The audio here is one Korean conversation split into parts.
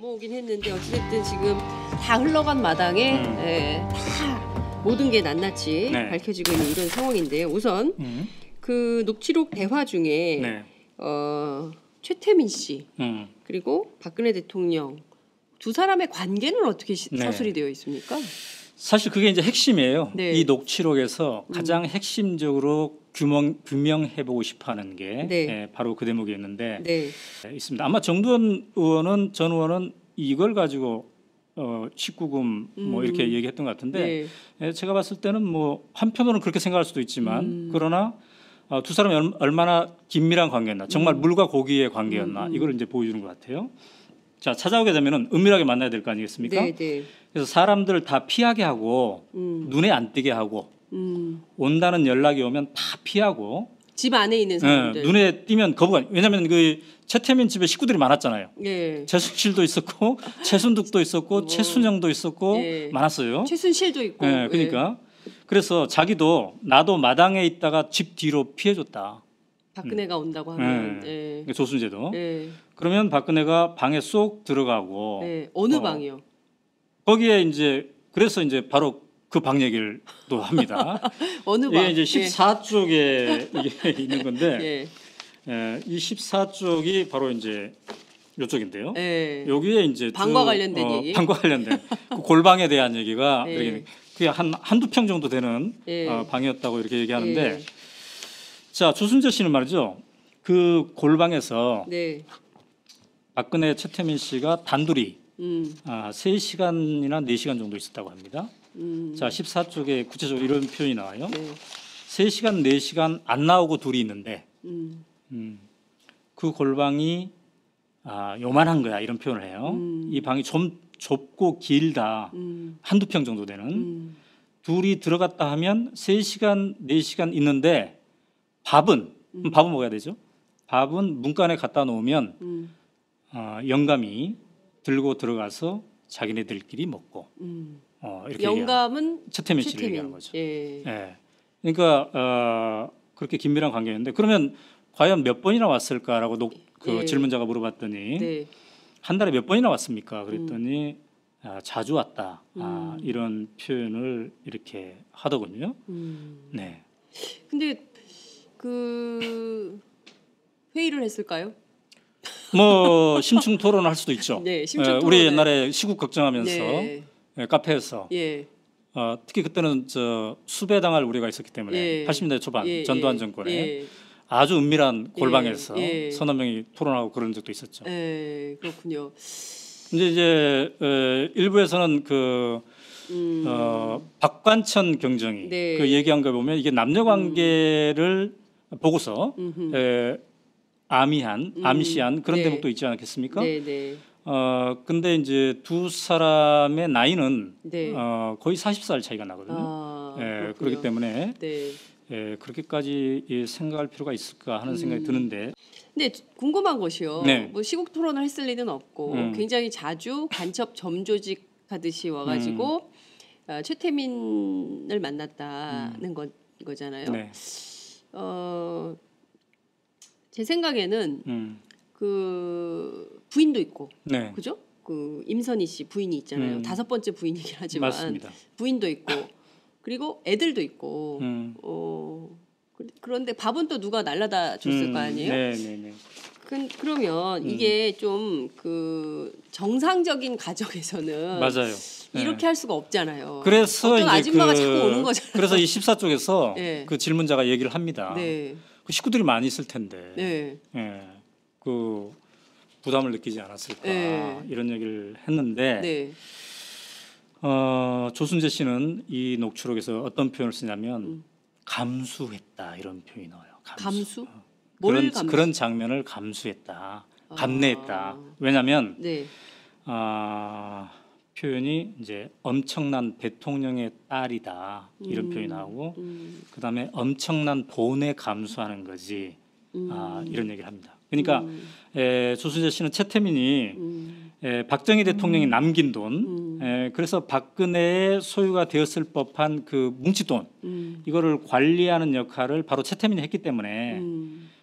넘어오긴 했는데 어찌됐든 지금 다 흘러간 마당에 다 모든 게 낱낱이 네. 밝혀지고 있는 이런 상황인데요. 우선 그 녹취록 대화 중에 네. 최태민 씨 그리고 박근혜 대통령 두 사람의 관계는 어떻게 네. 서술이 되어 있습니까? 사실 그게 이제 핵심이에요. 네. 이 녹취록에서 가장 핵심적으로 규명해보고 싶어하는 게 네. 바로 그 대목이었는데 네. 있습니다. 아마 정두원 의원은 전 의원은 이걸 가지고 19금 뭐 이렇게 얘기했던 것 같은데 제가 봤을 때는 뭐 한편으로는 그렇게 생각할 수도 있지만 그러나 두 사람이 얼마나 긴밀한 관계였나, 정말 물과 고기의 관계였나 이걸 이제 보여주는 것 같아요. 자, 찾아오게 되면은 은밀하게 만나야 될 거 아니겠습니까? 네, 네. 그래서 사람들을 다 피하게 하고 눈에 안 띄게 하고 온다는 연락이 오면 다 피하고 집 안에 있는 사람들. 눈에 띄면 거부가. 왜냐하면 그 최태민 집에 식구들이 많았잖아요. 예. 최순실도 있었고 최순득도 있었고 최순영도 있었고 예. 많았어요. 최순실도 있고. 네, 그러니까 그래서 자기도 나도 마당에 있다가 집 뒤로 피해줬다. 박근혜가 온다고 하면. 예. 조순재도. 예. 그러면 박근혜가 방에 쏙 들어가고. 네. 어느 방이요? 거기에 이제 그래서 이제 바로 그 방 얘기를 또 합니다. 어느 방? 이게 이제 14쪽에 이게 있는 건데 이 14쪽이 바로 이제 이쪽인데요. 여기에 이제 방과 관련된 얘기. 방과 관련된 그 골방에 대한 얘기가 그게 한두 평 정도 되는 방이었다고 이렇게 얘기하는데 자, 조순재 씨는 말이죠. 그 골방에서 박근혜 최태민 씨가 단둘이 3시간이나 4시간 정도 있었다고 합니다. 자, 14쪽에 구체적으로 이런 표현이 나와요. 3시간, 4시간 안 나오고 둘이 있는데 그 골방이 요만한 거야, 이런 표현을 해요. 이 방이 좀 좁고 길다. 한두 평 정도 되는. 둘이 들어갔다 하면 3시간, 4시간 있는데 밥은 먹어야 되죠. 밥은 문간에 갖다 놓으면 영감이 들고 들어가서 자기네들끼리 먹고 이렇게 영감은 최태민 씨를 얘기하는 거죠. 그러니까 그렇게 긴밀한 관계였는데 그러면 과연 몇 번이나 왔을까라고 그 질문자가 물어봤더니 한 달에 몇 번이나 왔습니까? 그랬더니 자주 왔다. 이런 표현을 이렇게 하더군요. 네. 근데 그 회의를 했을까요? 뭐 심층 토론을 할 수도 있죠. 우리 옛날에 시국 걱정하면서 카페에서 특히 그때는 수배당할 우려가 있었기 때문에 80년대 초반 전두환 정권에 아주 은밀한 골방에서 서너 명이 토론하고 그런 적도 있었죠. 그렇군요. 이제 일부에서는 그 박관천 경정이 그 얘기한 거 보면 이게 남녀 관계를 보고서 암시한 그런 대목도 있지 않겠습니까? 근데 이제 두 사람의 나이는 거의 40살 차이가 나거든요. 그렇기 때문에 그렇게까지 생각할 필요가 있을까 하는 생각이 드는데. 근데 궁금한 것이요. 뭐 시국 토론을 했을 리는 없고 굉장히 자주 간첩 점조직 하듯이 와가지고 최태민을 만났다는 거잖아요. 제 생각에는 그 부인도 있고, 그죠? 그 임선희 씨 부인이 있잖아요. 5번째 부인이긴 하지만 맞습니다. 부인도 있고, 그리고 애들도 있고. 그런데 밥은 또 누가 날라다 줬을 거 아니에요? 그러면 이게 좀 그 정상적인 가정에서는 맞아요. 이렇게 할 수가 없잖아요. 그래서 어떤 아줌마가 자꾸 오는 거잖아요. 그래서 이 14쪽에서 그 질문자가 얘기를 합니다. 그 식구들이 많이 있을 텐데 그 부담을 느끼지 않았을까 이런 얘기를 했는데 조순재 씨는 이 녹취록에서 어떤 표현을 쓰냐면 감수했다 이런 표현이 나와요. 감수? 그런 장면을 감수했다, 감내했다. 왜냐하면 표현이 이제 엄청난 대통령의 딸이다 이런 표현이 나오고 그다음에 엄청난 본에 감수하는 거지 이런 얘기를 합니다. 그러니까 조순재 씨는 최태민이 박정희 대통령이 남긴 돈 그래서 박근혜의 소유가 되었을 법한 그 뭉칫돈 이거를 관리하는 역할을 바로 최태민이 했기 때문에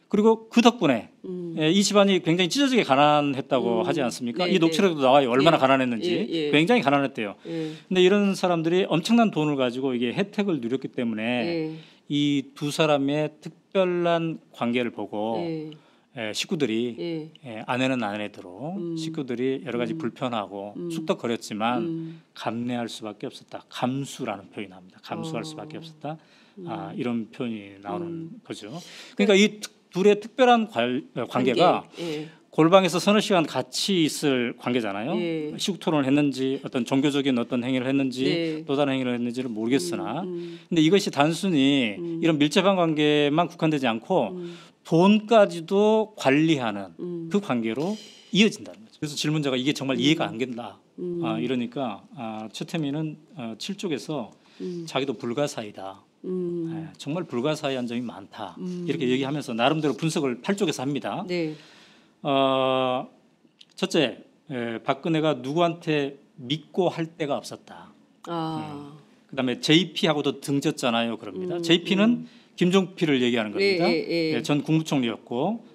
그리고 그 덕분에 이 집안이 굉장히 찢어지게 가난했다고 하지 않습니까? 네, 이 녹취록도 나와요. 얼마나 예. 가난했는지. 예. 굉장히 가난했대요. 예. 근데 이런 사람들이 엄청난 돈을 가지고 이게 혜택을 누렸기 때문에 예. 이 두 사람의 특별한 관계를 보고 예. 식구들이 예. 아내는 아내대로 식구들이 여러 가지 불편하고 쑥덕거렸지만 감내할 수밖에 없었다. 감수라는 표현이 나옵니다. 감수할 수밖에 없었다. 이런 표현이 나오는 거죠. 그러니까 이 둘의 특별한 관계가 예. 골방에서 서너 시간 같이 있을 관계잖아요. 예. 시국 토론을 했는지 어떤 종교적인 어떤 행위를 했는지 네. 또 다른 행위를 했는지는 모르겠으나 근데 이것이 단순히 이런 밀접한 관계만 국한되지 않고 돈까지도 관리하는 그 관계로 이어진다는 거죠. 그래서 질문자가 이게 정말 이해가 안 된다. 이러니까 최태민은 7쪽에서 자기도 불가사의다. 정말 불가사의한 점이 많다. 이렇게 얘기하면서 나름대로 분석을 8쪽에서 합니다. 네. 첫째, 박근혜가 누구한테 믿고 할 데가 없었다. 그다음에 JP하고도 등졌잖아요. 그럽니다. JP는 김종필을 얘기하는 겁니다. 전 국무총리였고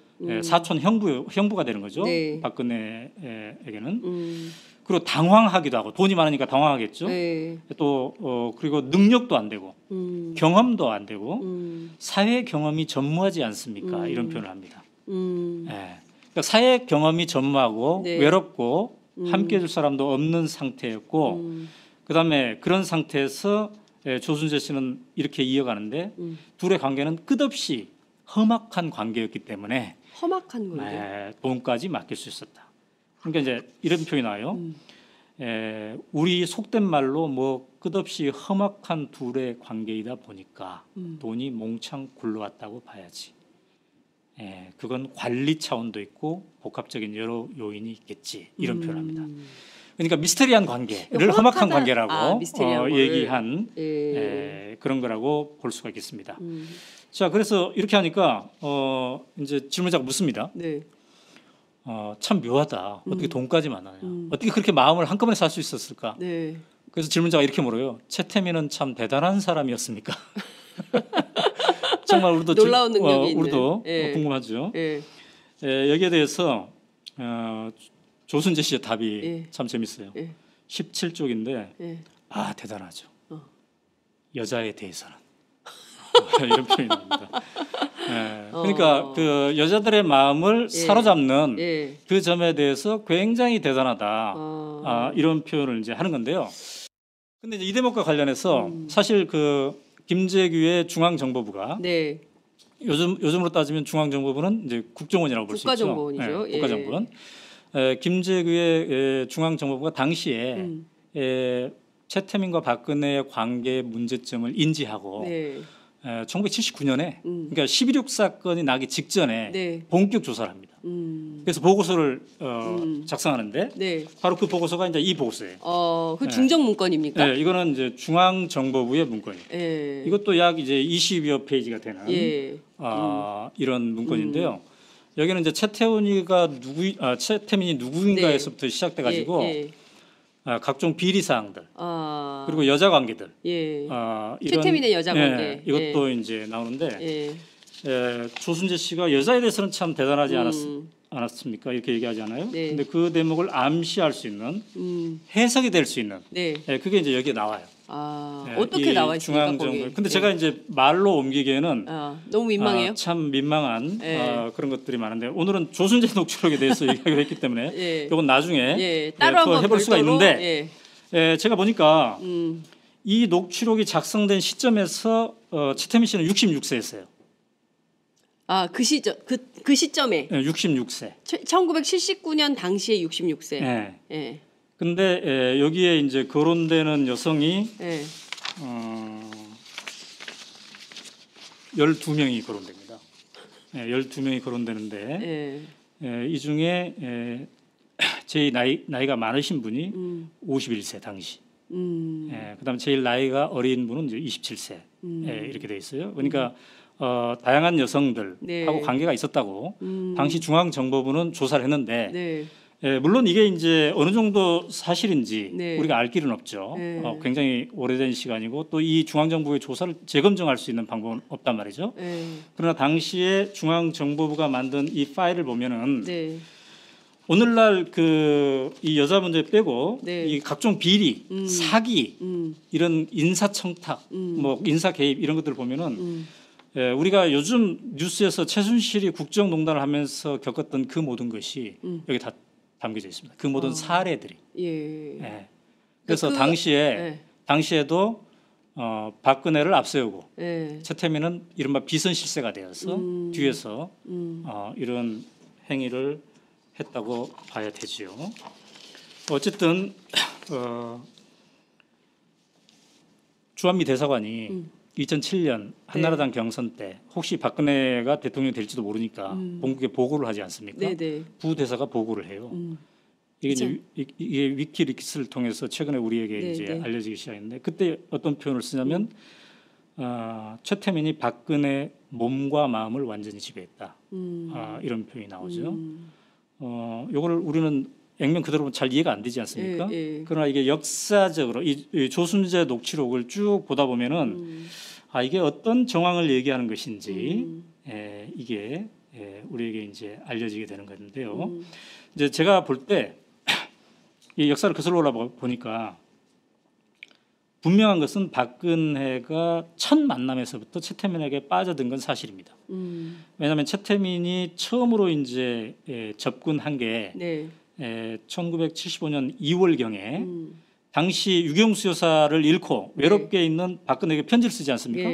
사촌 형부가 되는 거죠. 네. 박근혜에게는. 그리고 당황하기도 하고 돈이 많으니까 당황하겠죠. 네. 또 그리고 능력도 안 되고 경험도 안 되고 사회 경험이 전무하지 않습니까? 이런 표현을 합니다. 그러니까 사회 경험이 전무하고 네. 외롭고 함께해 줄 사람도 없는 상태였고 그다음에 그런 상태에서 조순재 씨는 이렇게 이어가는데 둘의 관계는 끝없이 험악한 관계였기 때문에 험악한 관계. 돈까지 맡길 수 있었다. 그러니까 이제 이런 표현이 나와요. 우리 속된 말로 뭐 끝없이 험악한 둘의 관계이다 보니까 돈이 몽창 굴러왔다고 봐야지. 그건 관리 차원도 있고 복합적인 여러 요인이 있겠지. 이런 표현합니다. 그러니까 미스테리한 관계를 험악한 관계라고 얘기한 그런 거라고 볼 수가 있겠습니다. 자, 그래서 이렇게 하니까 이제 질문자가 묻습니다. 네. 참 묘하다. 어떻게 돈까지 만나냐. 어떻게 그렇게 마음을 한꺼번에 살 수 있었을까. 네. 그래서 질문자가 이렇게 물어요. 최태민은 참 대단한 사람이었습니까? 정말 우리도 놀라운 능력이 있는. 우리도 궁금하죠. 여기에 대해서 조순재 씨의 답이 참 재밌어요. 17쪽인데 대단하죠. 여자에 대해서는 이런 표현이 나옵니다. 그러니까 그 여자들의 마음을 사로잡는 그 점에 대해서 굉장히 대단하다. 이런 표현을 이제 하는 건데요. 근데 이제 이 대목과 관련해서 사실 그 김재규의 중앙정보부가 요즘으로 따지면 중앙정보부는 이제 국정원이라고 볼 수 있죠. 국가정보원이죠. 국가정보원. 김재규의 중앙정보부가 당시에 최태민과 박근혜의 관계 문제점을 인지하고 1979년에 그러니까 11.6 사건이 나기 직전에 본격 조사를 합니다. 그래서 보고서를 작성하는데 바로 그 보고서가 이제 이 보고서예요. 그 중정 문건입니까? 네, 이거는 이제 중앙정보부의 문건이에요. 이것도 약 이제 20여 페이지가 되는 이런 문건인데요. 여기는 이제 최태민이 누구인가에서부터 시작돼 가지고 각종 비리 사항들 그리고 여자 관계들 최태민의 여자 관계 이것도 이제 나오는데 조순재 씨가 여자에 대해서는 참 대단하지 않았습니까? 이렇게 얘기하잖아요. 근데 그 대목을 암시할 수 있는 해석이 될 수 있는 그게 이제 여기에 나와요. 어떻게 나와 있습니까? 거기. 근데 제가 이제 말로 옮기기에는 너무 민망해요. 참 민망한 그런 것들이 많은데 오늘은 조순재 녹취록에 대해서 얘기하기로 했기 때문에 이건 나중에 따로 한번 해볼 수가 있는데 제가 보니까 이 녹취록이 작성된 시점에서 최태민 씨는 66세였어요. 그 시점 그 시점에 66세. 1979년 당시에 66세. 근데 여기에 이제 거론되는 여성이 12명이 거론됩니다. 12명이 거론되는데 이 중에 제일 나이가 많으신 분이 51세 당시. 그다음에 제일 나이가 어린 분은 이제 27세. 이렇게 돼 있어요. 그러니까 다양한 여성들하고 관계가 있었다고 당시 중앙정보부는 조사를 했는데 물론 이게 이제 어느 정도 사실인지 네. 우리가 알 길은 없죠. 네. 굉장히 오래된 시간이고 또 이 중앙정부의 조사를 재검증할 수 있는 방법은 없단 말이죠. 네. 그러나 당시에 중앙정보부가 만든 이 파일을 보면은 네. 오늘날 이 여자 문제 빼고 네. 이 각종 비리, 사기 이런 인사청탁, 뭐 인사 개입 이런 것들을 보면은 우리가 요즘 뉴스에서 최순실이 국정농단을 하면서 겪었던 그 모든 것이 여기 다 담겨져 있습니다. 그 모든 사례들이. 예. 그래서 당시에도 박근혜를 앞세우고 최태민은 이른바 비선 실세가 되어서 뒤에서 이런 행위를 했다고 봐야 되지요. 어쨌든 주한미 대사관이 2007년 한나라당 경선 때 혹시 박근혜가 대통령이 될지도 모르니까 본국에 보고를 하지 않습니까? 네네. 부대사가 보고를 해요. 이게 위키리크스를 통해서 최근에 우리에게 이제 알려지기 시작했는데 그때 어떤 표현을 쓰냐면 최태민이 박근혜 몸과 마음을 완전히 지배했다. 이런 표현이 나오죠. 요거를 우리는 액면 그대로 잘 이해가 안 되지 않습니까? 그러나 이게 역사적으로 이 조순재 녹취록을 쭉 보다 보면은 이게 어떤 정황을 얘기하는 것인지 이게 우리에게 이제 알려지게 되는 건데요. 이제 제가 볼 때 이 역사를 거슬러 보니까 분명한 것은 박근혜가 첫 만남에서부터 최태민에게 빠져든 건 사실입니다. 왜냐하면 최태민이 처음으로 이제 접근한 게 1975년 2월경에 당시 유경수 여사를 잃고 외롭게 있는 박근혜에게 편지를 쓰지 않습니까?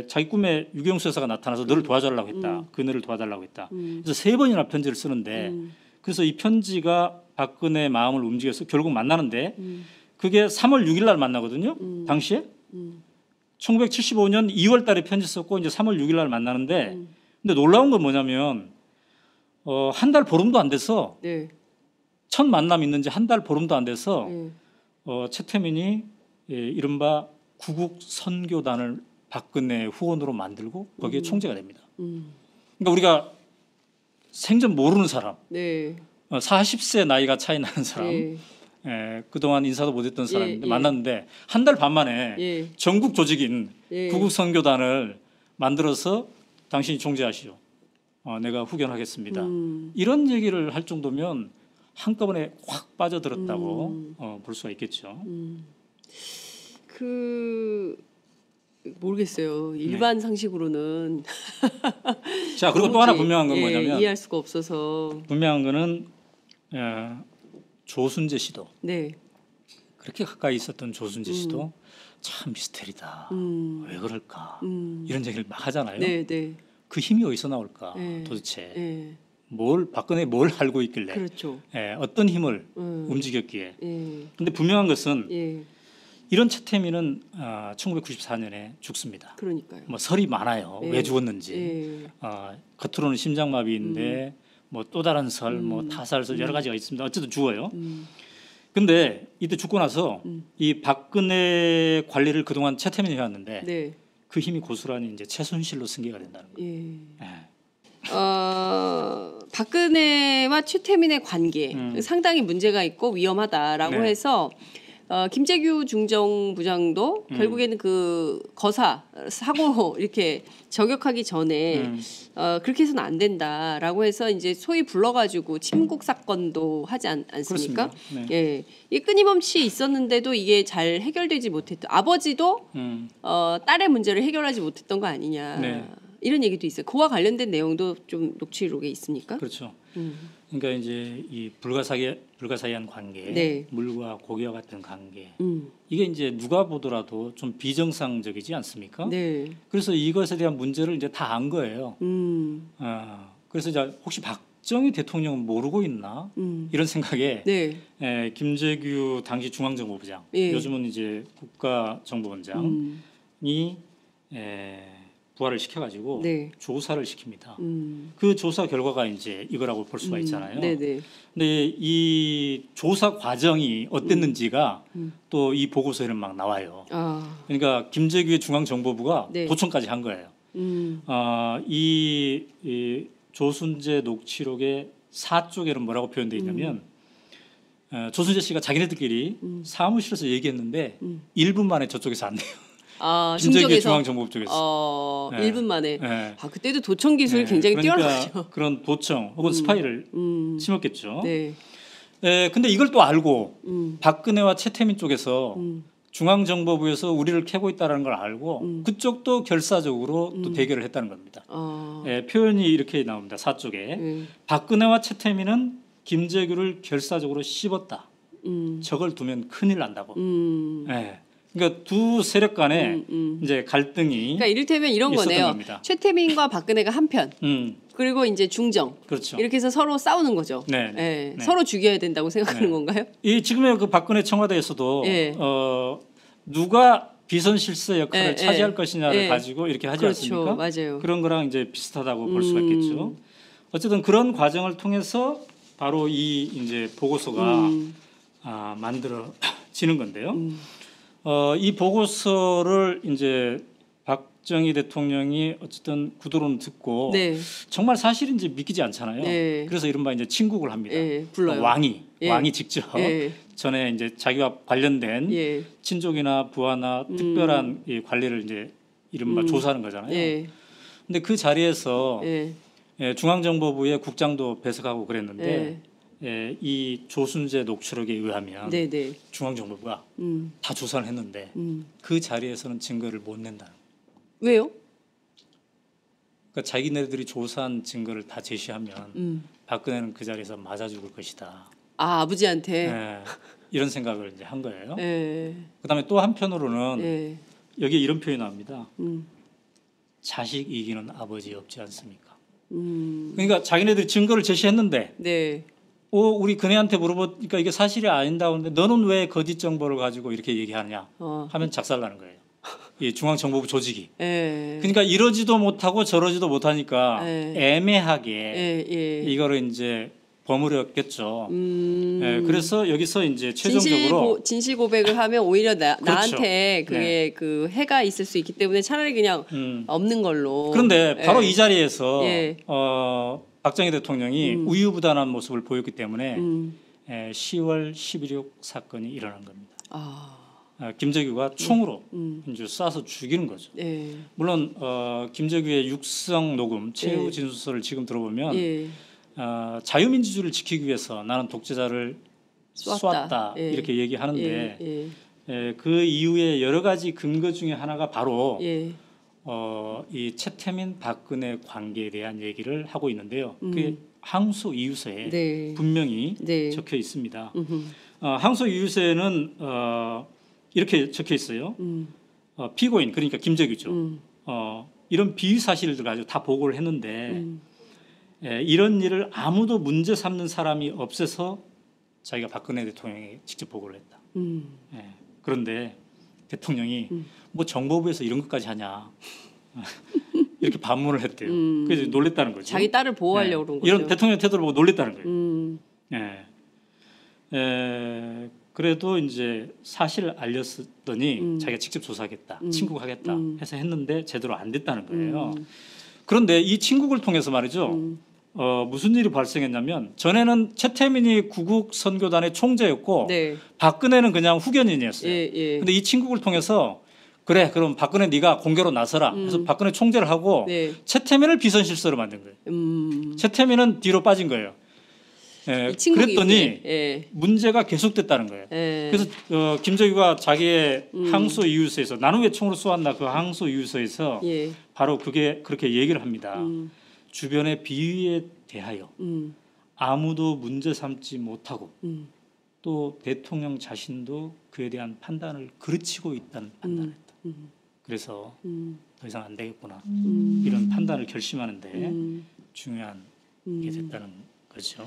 자기 꿈에 유경수 여사가 나타나서 너를 도와달라고 했다. 그녀를 도와달라고 했다. 그래서 3번이나 편지를 쓰는데 그래서 이 편지가 박근혜의 마음을 움직여서 결국 만나는데 그게 3월 6일 날 만나거든요. 당시에 1975년 2월 달에 편지 썼고 이제 3월 6일 날 만나는데 근데 놀라운 건 뭐냐면 한 달 보름도 안 돼서 첫 만남 있는 지 한 달 보름도 안 돼서 최태민이 이른바 구국 선교단을 박근혜 후원으로 만들고 거기에 총재가 됩니다. 그러니까 우리가 생전 모르는 사람, 40세 나이가 차이 나는 사람, 그동안 인사도 못했던 사람인데 만났는데 한 달 반 만에 전국 조직인 구국 선교단을 만들어서 당신이 총재하시오. 내가 후견하겠습니다. 이런 얘기를 할 정도면 한꺼번에 확 빠져들었다고 볼 수가 있겠죠. 모르겠어요. 일반 상식으로는. 자, 그리고 또 하나 분명한 건 뭐냐면 이해할 수가 없어서. 분명한 거는 조순재 씨도 그렇게 가까이 있었던 조순재 씨도 참 미스테리다. 왜 그럴까? 이런 얘기를 막 하잖아요. 그 힘이 어디서 나올까? 도대체 박근혜 뭘 알고 있길래? 그렇죠. 어떤 힘을 움직였기에? 근데 분명한 것은 이런 최태민은 1994년에 죽습니다. 그러니까요. 뭐 설이 많아요. 왜 죽었는지. 겉으로는 심장마비인데 뭐 또 다른 설, 뭐 타살설 여러 가지가 있습니다. 어쨌든 죽어요. 근데 이때 죽고 나서 이 박근혜 관리를 그동안 최태민이 해왔는데 그 힘이 고스란히 이제 최순실로 승계가 된다는 거예요. 박근혜와 최태민의 관계 상당히 문제가 있고 위험하다라고 해서 김재규 중정부장도 결국에는 그 거사 사고 이렇게 저격하기 전에 그렇게 해서는 안 된다라고 해서 이제 소위 불러가지고 침국 사건도 하지 않습니까? 이 끊임없이 있었는데도 이게 잘 해결되지 못했던 아버지도 딸의 문제를 해결하지 못했던 거 아니냐 이런 얘기도 있어요. 그와 관련된 내용도 좀 녹취록에 있습니까? 그렇죠. 그러니까 이제 이 불가사의한 관계, 물과 고기와 같은 관계, 이게 이제 누가 보더라도 좀 비정상적이지 않습니까? 그래서 이것에 대한 문제를 이제 다 안 거예요. 그래서 이제 혹시 박정희 대통령은 모르고 있나 이런 생각에 김재규 당시 중앙정보부장, 요즘은 이제 국가정보원장이 부활을 시켜가지고 조사를 시킵니다. 그 조사 결과가 이제 이거라고 볼 수가 있잖아요. 근데 이 조사 과정이 어땠는지가 또 이 보고서에는 막 나와요. 그러니까 김재규의 중앙정보부가 도청까지 한 거예요. 이 조순재 녹취록의 4 쪽에는 뭐라고 표현되어 있냐면 조순재 씨가 자기네들끼리 사무실에서 얘기했는데 1분 만에 저쪽에서 안 돼요. 아, 김재규 중정에서 중앙정보부 쪽에서. 1분 만에. 네. 아, 그때도 도청 기술이 굉장히 그러니까 뛰어나죠. 그런 도청 혹은 스파이를 심었겠죠. 네. 근데 이걸 또 알고 박근혜와 최태민 쪽에서 중앙정보부에서 우리를 캐고 있다는 걸 알고 그쪽도 결사적으로 또 대결을 했다는 겁니다. 표현이 이렇게 나옵니다. 4쪽에 박근혜와 최태민은 김재규를 결사적으로 씹었다. 저걸 두면 큰일 난다고. 그러니까 두 세력 간의 이제 갈등이 그러니까 이를테면 이런 있었던 거네요. 겁니다. 최태민과 박근혜가 한편, 그리고 이제 중정. 그렇죠. 이렇게 해서 서로 싸우는 거죠. 네. 네. 서로 죽여야 된다고 생각하는 건가요? 이 지금의 그 박근혜 청와대에서도 예. 누가 비선실세 역할을 예, 차지할 예. 것이냐를 예. 가지고 이렇게 하지 그렇죠. 않습니까? 맞아요. 그런 거랑 이제 비슷하다고 볼 수가 있겠죠. 어쨌든 그런 과정을 통해서 바로 이 이제 보고서가 만들어지는 건데요. 이 보고서를 이제 박정희 대통령이 어쨌든 구두로는 듣고 네. 정말 사실인지 믿기지 않잖아요. 네. 그래서 이른바 이제 친국을 합니다. 불러요. 왕이 직접 예. 전에 이제 자기와 관련된 예. 친족이나 부하나 특별한 이 관리를 이제 이른바 조사하는 거잖아요. 예. 근데 그 자리에서 예. 중앙정보부의 국장도 배석하고 그랬는데 이 조순재 녹취록에 의하면 네, 네. 중앙정보부가 다 조사를 했는데 그 자리에서는 증거를 못 낸다. 왜요? 그러니까 자기네들이 조사한 증거를 다 제시하면 박근혜는 그 자리에서 맞아 죽을 것이다. 아, 아버지한테. 이런 생각을 이제 한 거예요. 예. 그다음에 또 한편으로는 예. 여기에 이런 표현이 나옵니다. 자식 이기는 아버지 없지 않습니까? 그러니까 자기네들이 증거를 제시했는데 네. 우리 그네한테 물어보니까 이게 사실이 아닌다고 하는데 너는 왜 거짓 정보를 가지고 이렇게 얘기하느냐 하면 작살나는 거예요. 이 중앙정보부 조직이. 예. 그러니까 이러지도 못하고 저러지도 못하니까 애매하게 예. 이거를 이제 버무렸겠죠. 그래서 여기서 이제 최종적으로 진실 고백을 하면 오히려 그렇죠. 나한테 그게 그 해가 있을 수 있기 때문에 차라리 그냥 없는 걸로. 그런데 바로 이 자리에서 예. 박정희 대통령이 우유부단한 모습을 보였기 때문에 10월 11.6 사건이 일어난 겁니다. 김재규가 총으로 이제 쏴서 죽이는 거죠. 예. 물론 김재규의 육성 녹음 최후 진술서를 지금 들어보면 자유민주주의를 지키기 위해서 나는 독재자를 쏘았다 이렇게 얘기하는데 그 이후에 여러 가지 근거 중에 하나가 바로 이 최태민 박근혜 관계에 대한 얘기를 하고 있는데요. 그게 항소 이유서에 분명히 적혀 있습니다. 항소 이유서에는 이렇게 적혀 있어요. 피고인 그러니까 김재규죠. 이런 비위 사실들 가지고 다 보고를 했는데 이런 일을 아무도 문제 삼는 사람이 없어서 자기가 박근혜 대통령에게 직접 보고를 했다. 그런데 대통령이 뭐 정보부에서 이런 것까지 하냐 이렇게 반문을 했대요. 그래서 놀랬다는 거죠. 자기 딸을 보호하려고 그런 거죠. 이런 대통령 태도를 보고 놀랬다는 거예요. 그래도 이제 사실을 알렸더니 자기가 직접 조사하겠다, 친국하겠다 해서 했는데 제대로 안 됐다는 거예요. 그런데 이 친국을 통해서 말이죠. 무슨 일이 발생했냐면 전에는 최태민이 구국 선교단의 총재였고 박근혜는 그냥 후견인이었어요. 근데 이 친국을 통해서 그래 그럼 박근혜 네가 공개로 나서라 해서 박근혜 총재를 하고 최태민을 비선실세로 만든 거예요. 최태민은 뒤로 빠진 거예요. 그랬더니 문제가 계속됐다는 거예요. 그래서 김재규가 자기의 항소 이유서에서 나는 왜 총으로 쏘았나 그 항소 이유서에서 바로 그게 그렇게 얘기를 합니다. 주변의 비위에 대하여 아무도 문제 삼지 못하고 또 대통령 자신도 그에 대한 판단을 그르치고 있다는 판단을 했다. 그래서 더 이상 안 되겠구나 이런 판단을 결심하는데 중요한 게 됐다는 거죠.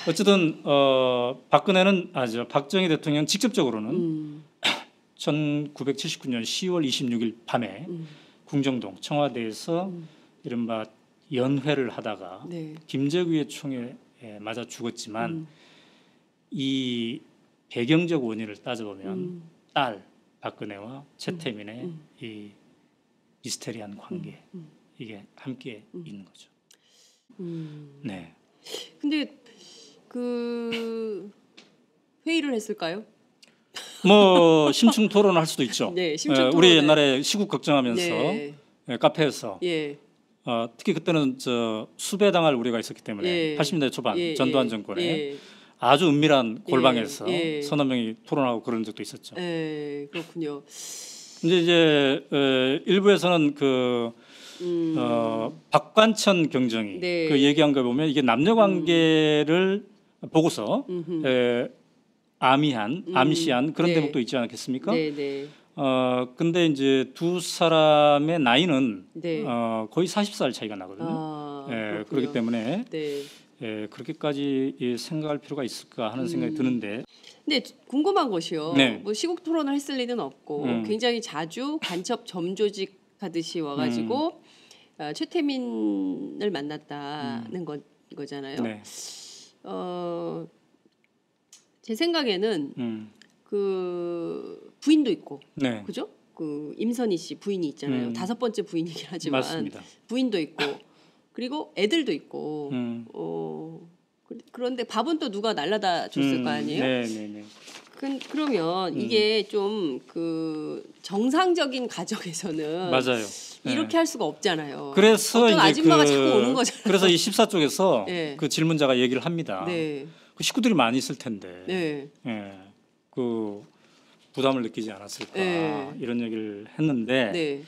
어쨌든 박근혜는 박정희 대통령 직접적으로는 1979년 10월 26일 밤에 궁정동 청와대에서 이른바 연회를 하다가 김재규의 총에 맞아 죽었지만 이 배경적 원인을 따져보면 딸 박근혜와 최태민의 이 미스테리한 관계 이게 함께 있는 거죠. 네. 근데 그 회의를 했을까요? 뭐 심층 토론을 할 수도 있죠. 네, 심층 우리 토론을. 옛날에 시국 걱정하면서 네. 카페에서 예. 특히 그때는 수배당할 우려가 있었기 때문에 예. 80년대 초반 예, 전두환 예, 정권에 예. 아주 은밀한 골방에서 예. 서너 명이 토론하고 그런 적도 있었죠. 예, 그렇군요. 이제 일부에서는 박관천 경정이 네. 그 얘기한 거 보면 이게 남녀 관계를 보고서 암시한 그런 네. 대목도 있지 않겠습니까? 네, 네. 근데 이제 두 사람의 나이는 네. 거의 40살 차이가 나거든요. 그렇군요. 그렇기 때문에 네. 그렇게까지 생각할 필요가 있을까 하는 생각이 드는데. 근데 궁금한 것이요. 네. 뭐 시국 토론을 했을 리는 없고 굉장히 자주 간첩 점조직 하듯이 와가지고 최태민을 만났다는 거잖아요. 네. 제 생각에는 그 부인도 있고, 네. 그죠? 그 임선희 씨 부인이 있잖아요. 5번째 부인이긴 하지만 맞습니다. 부인도 있고, 그리고 애들도 있고. 그런데 밥은 또 누가 날라다 줬을 거 아니에요? 네. 그러면 이게 좀 그 정상적인 가정에서는 맞아요. 이렇게 할 수가 없잖아요. 그래서 어떤 이제 아줌마가 자꾸 오는 거잖아요. 그래서 이 14쪽에서 네. 그 질문자가 얘기를 합니다. 네. 그 식구들이 많이 있을 텐데, 네. 그 부담을 느끼지 않았을까 네. 이런 얘기를 했는데, 네.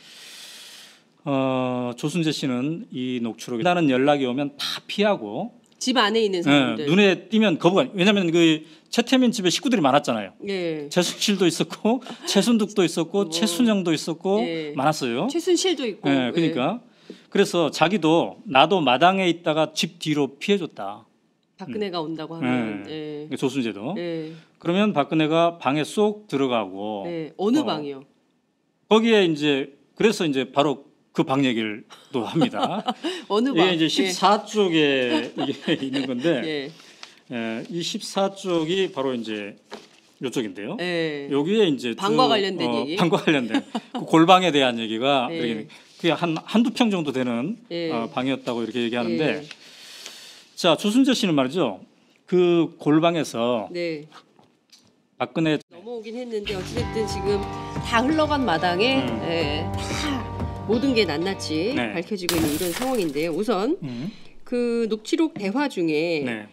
조순재 씨는 이 녹취록에 나는 연락이 오면 다 피하고 집 안에 있는 사람들. 눈에 띄면 거부가. 왜냐하면 그 최태민 집에 식구들이 많았잖아요. 예. 최순실도 있었고 최순득도 있었고 최순영도 있었고 예. 많았어요. 최순실도 있고. 그러니까 그래서 자기도 나도 마당에 있다가 집 뒤로 피해줬다. 박근혜가 온다고 하면. 예. 조순재도. 예. 그러면 박근혜가 방에 쏙 들어가고. 예. 어느 방이요? 거기에 이제 그래서 이제 바로 그 방 얘기를 또 합니다. 어느 방? 이게 이제 14쪽에 이게 있는 건데. 예. 이 14쪽이 바로 이제 이쪽인데요. 예. 여기에 이제 방과 관련된 얘기. 방과 관련된 그 골방에 대한 얘기가 예. 그게 한두 평 정도 되는 예. 방이었다고 이렇게 얘기하는데, 예. 자 조순재 씨는 말이죠. 그 골방에서 네. 박근혜 넘어오긴 했는데 어쨌든 지금 다 흘러간 마당에 다 모든 게 낱낱이 네. 밝혀지고 있는 이런 상황인데요. 우선 그 녹취록 대화 중에 네.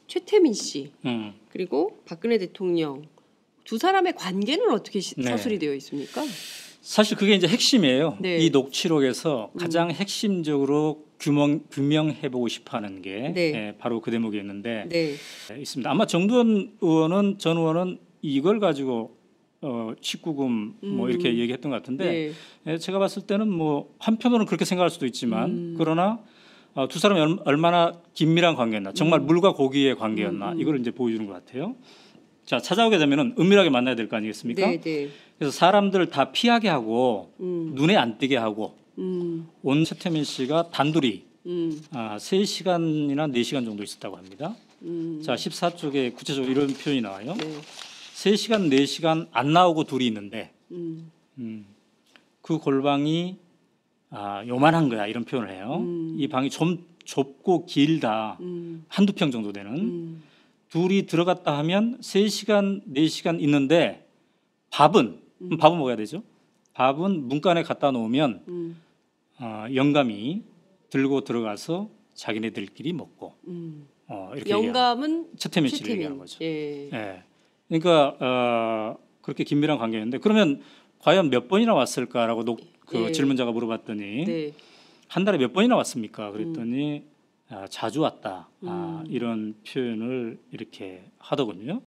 최태민 씨 그리고 박근혜 대통령 두 사람의 관계는 어떻게 네. 서술이 되어 있습니까? 사실 그게 이제 핵심이에요. 네. 이 녹취록에서 가장 핵심적으로 규명해보고 싶어하는 게 네. 바로 그 대목이었는데 네. 있습니다. 아마 정두원 의원은 전 의원은 이걸 가지고 19금 뭐 이렇게 얘기했던 것 같은데 제가 봤을 때는 뭐 한편으로는 그렇게 생각할 수도 있지만 그러나 두 사람이 얼마나 긴밀한 관계였나, 정말 물과 고기의 관계였나 이걸 이제 보여주는 것 같아요. 자 찾아오게 되면은 은밀하게 만나야 될 거 아니겠습니까? 네, 네. 그래서 사람들 다 피하게 하고 눈에 안 띄게 하고 온 최태민 씨가 단둘이 3시간이나 4시간 정도 있었다고 합니다. 자 14쪽에 구체적으로 이런 표현이 나와요. 네. 3시간 4시간 안 나오고 둘이 있는데 그 골방이 요만한 거야 이런 표현을 해요. 이 방이 좀 좁고 길다. 한두 평 정도 되는. 둘이 들어갔다 하면 3시간 4시간 있는데 밥은 먹어야 되죠. 밥은 문간에 갖다 놓으면 영감이 들고 들어가서 자기네들끼리 먹고 이렇게 영감은 최태민 씨를 얘기하는 거죠. 예. 예. 그러니까 그렇게 긴밀한 관계였는데 그러면 과연 몇 번이나 왔을까라고 예. 질문자가 물어봤더니 네. 한 달에 몇 번이나 왔습니까? 그랬더니 자주 왔다. 이런 표현을 이렇게 하더군요.